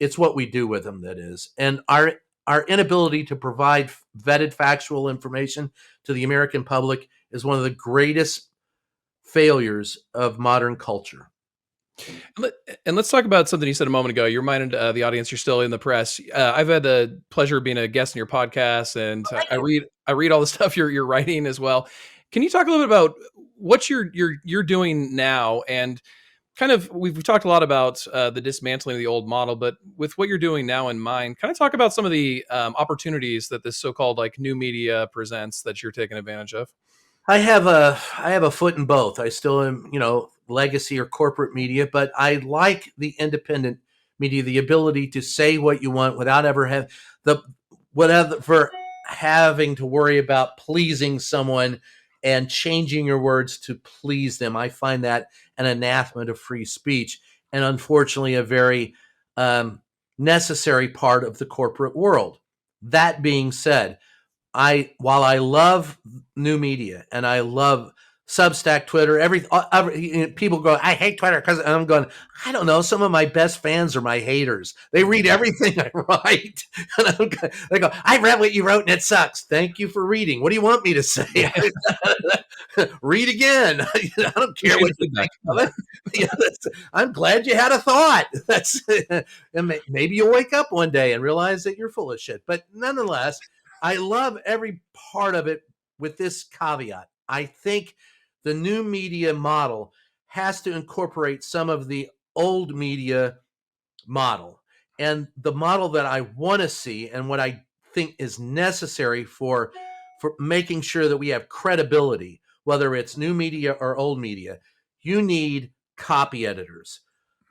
It's what we do with them that is. And our inability to provide vetted factual information to the American public is one of the greatest failures of modern culture. And let's talk about something you said a moment ago. You reminded the audience you're still in the press. I've had the pleasure of being a guest in your podcast, and I read all the stuff you're writing as well. Can you talk a little bit about what you're doing now, and kind of we've talked a lot about the dismantling of the old model, but with what you're doing now in mind, kind of talk about some of the opportunities that this so-called like new media presents that you're taking advantage of. I have a foot in both. I still am, legacy or corporate media, but I like the independent media, the ability to say what you want without ever for having to worry about pleasing someone and changing your words to please them. I find that an anathema to free speech, and unfortunately, a very necessary part of the corporate world. That being said, while I love new media and I love Substack, Twitter, people go, I hate Twitter because I'm going, I don't know. Some of my best fans are my haters. They read everything I write. And they go, I read what you wrote and it sucks. Thank you for reading. What do you want me to say? Read again. I don't care what you think of it. I'm glad you had a thought. And maybe you'll wake up one day and realize that you're full of shit. But nonetheless, I love every part of it with this caveat. I think the new media model has to incorporate some of the old media model. And the model that I want to see and what I think is necessary for making sure that we have credibility, whether it's new media or old media, you need copy editors.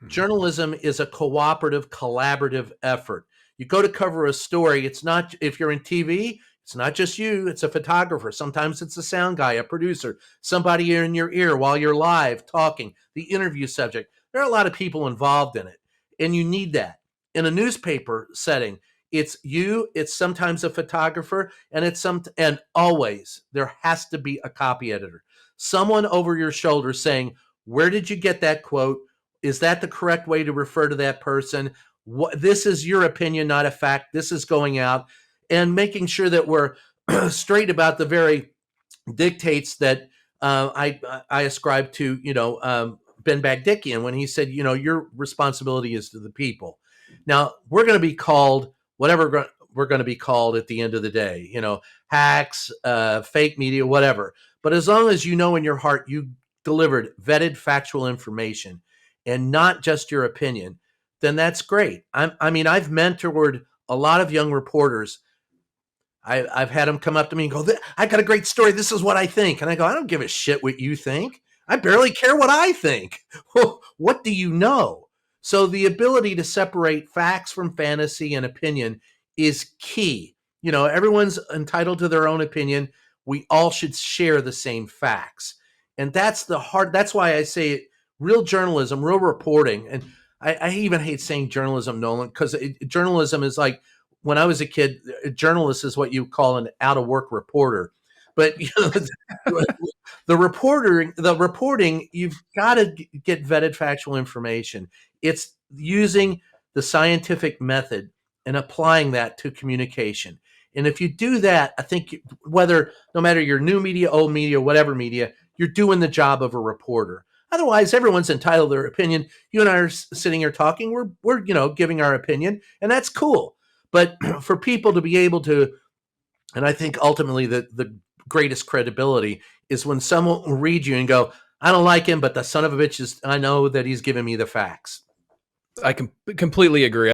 Journalism is a cooperative, collaborative effort. You go to cover a story, it's not, if you're in TV, it's not just you, it's a photographer. Sometimes it's a sound guy, a producer, somebody in your ear while you're live talking, the interview subject. There are a lot of people involved in it, and you need that. In a newspaper setting, it's you, it's sometimes a photographer, and always there has to be a copy editor. Someone over your shoulder saying, where did you get that quote? Is that the correct way to refer to that person? This is your opinion, not a fact. This is going out, and making sure that we're straight about the very dictates that I ascribe to, Ben Bagdikian when he said, your responsibility is to the people. Now, we're going to be called whatever we're going to be called at the end of the day, hacks, fake media, whatever. But as long as you know in your heart you delivered vetted factual information and not just your opinion, then that's great. I've mentored a lot of young reporters. I've had them come up to me and go, I got a great story. This is what I think. And I go, I don't give a shit what you think. I barely care what I think. What do you know? So the ability to separate facts from fantasy and opinion is key. Everyone's entitled to their own opinion. We all should share the same facts. And that's why I say real journalism, real reporting. And I even hate saying journalism, Nolan, because journalism is like, when I was a kid, a journalist is what you call an out-of-work reporter. But the reporting, you've got to get vetted factual information. It's using the scientific method and applying that to communication. And if you do that, I think no matter your new media, old media, whatever media, you're doing the job of a reporter. Otherwise, everyone's entitled to their opinion. You and I are sitting here talking. We're giving our opinion, and that's cool. But for people to be able to, and I think ultimately the greatest credibility is when someone will read you and go, I don't like him, but the son of a bitch I know that he's giving me the facts. I completely agree.